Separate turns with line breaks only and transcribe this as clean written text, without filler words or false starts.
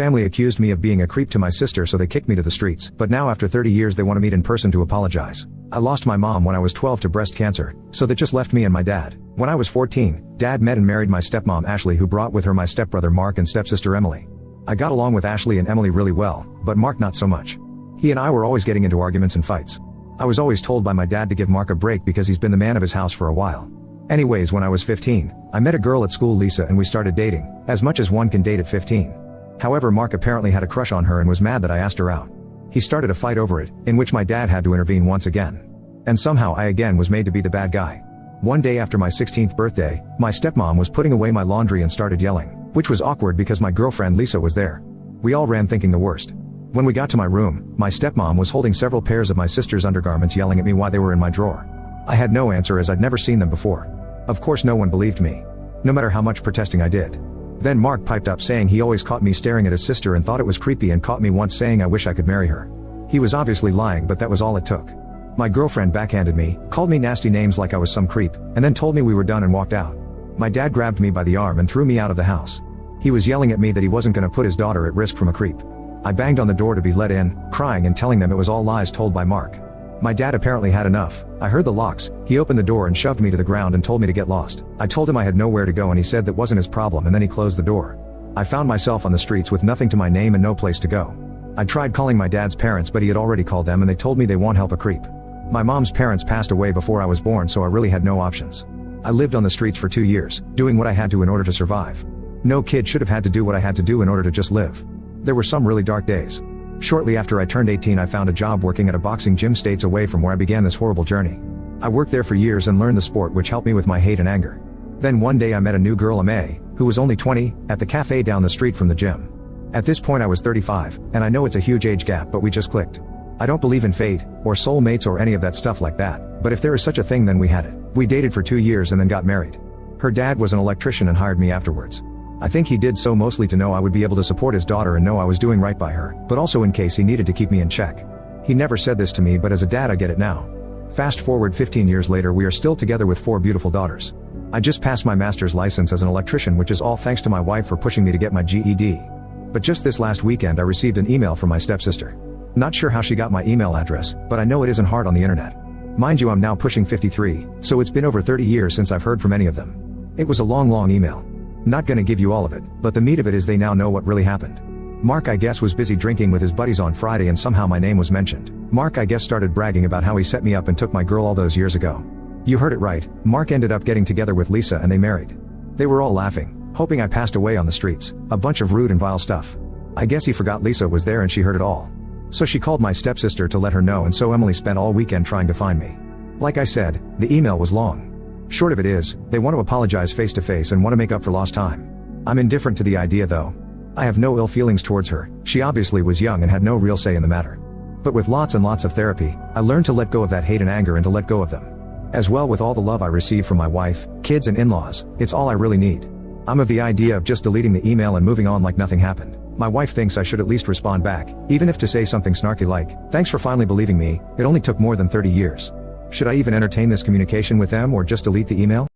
Family accused me of being a creep to my sister, so they kicked me to the streets, but now after 30 years they want to meet in person to apologize. I lost my mom when I was 12 to breast cancer, so that just left me and my dad. When I was 14, Dad met and married my stepmom Ashley, who brought with her my stepbrother Mark and stepsister Emily. I got along with Ashley and Emily really well, but Mark not so much. He and I were always getting into arguments and fights. I was always told by my dad to give Mark a break because he's been the man of his house for a while. Anyways, when I was 15, I met a girl at school, Lisa, and we started dating, as much as one can date at 15. However, Mark apparently had a crush on her and was mad that I asked her out. He started a fight over it, in which my dad had to intervene once again. And somehow I again was made to be the bad guy. One day after my 16th birthday, my stepmom was putting away my laundry and started yelling, which was awkward because my girlfriend Lisa was there. We all ran thinking the worst. When we got to my room, my stepmom was holding several pairs of my sister's undergarments, yelling at me why they were in my drawer. I had no answer as I'd never seen them before. Of course no one believed me, no matter how much protesting I did. Then Mark piped up saying he always caught me staring at his sister and thought it was creepy, and caught me once saying I wish I could marry her. He was obviously lying, but that was all it took. My girlfriend backhanded me, called me nasty names like I was some creep, and then told me we were done and walked out. My dad grabbed me by the arm and threw me out of the house. He was yelling at me that he wasn't going to put his daughter at risk from a creep. I banged on the door to be let in, crying and telling them it was all lies told by Mark. My dad apparently had enough. I heard the locks. He opened the door and shoved me to the ground and told me to get lost. I told him I had nowhere to go and he said that wasn't his problem, and then he closed the door. I found myself on the streets with nothing to my name and no place to go. I tried calling my dad's parents, but he had already called them and they told me they won't help a creep. My mom's parents passed away before I was born, so I really had no options. I lived on the streets for 2 years, doing what I had to in order to survive. No kid should have had to do what I had to do in order to just live. There were some really dark days. Shortly after I turned 18, I found a job working at a boxing gym states away from where I began this horrible journey. I worked there for years and learned the sport, which helped me with my hate and anger. Then one day I met a new girl, May, who was only 20, at the cafe down the street from the gym. At this point I was 35, and I know it's a huge age gap, but we just clicked. I don't believe in fate, or soulmates or any of that stuff like that, but if there is such a thing then we had it. We dated for 2 years and then got married. Her dad was an electrician and hired me afterwards. I think he did so mostly to know I would be able to support his daughter and know I was doing right by her, but also in case he needed to keep me in check. He never said this to me, but as a dad I get it now. Fast forward 15 years later, we are still together with 4 beautiful daughters. I just passed my master's license as an electrician, which is all thanks to my wife for pushing me to get my GED. But just this last weekend I received an email from my stepsister. Not sure how she got my email address, but I know it isn't hard on the internet. Mind you, I'm now pushing 53, so it's been over 30 years since I've heard from any of them. It was a long email. Not gonna give you all of it, but the meat of it is they now know what really happened. Mark, I guess, was busy drinking with his buddies on Friday and somehow my name was mentioned. Mark, I guess, started bragging about how he set me up and took my girl all those years ago. You heard it right, Mark ended up getting together with Lisa and they married. They were all laughing, hoping I passed away on the streets, a bunch of rude and vile stuff. I guess he forgot Lisa was there and she heard it all. So she called my stepsister to let her know, and so Emily spent all weekend trying to find me. Like I said, the email was long. Short of it is, they want to apologize face to face and want to make up for lost time. I'm indifferent to the idea though. I have no ill feelings towards her, she obviously was young and had no real say in the matter. But with lots and lots of therapy, I learned to let go of that hate and anger and to let go of them. As well, with all the love I receive from my wife, kids and in-laws, it's all I really need. I'm of the idea of just deleting the email and moving on like nothing happened. My wife thinks I should at least respond back, even if to say something snarky like, "Thanks for finally believing me, it only took more than 30 years." Should I even entertain this communication with them or just delete the email?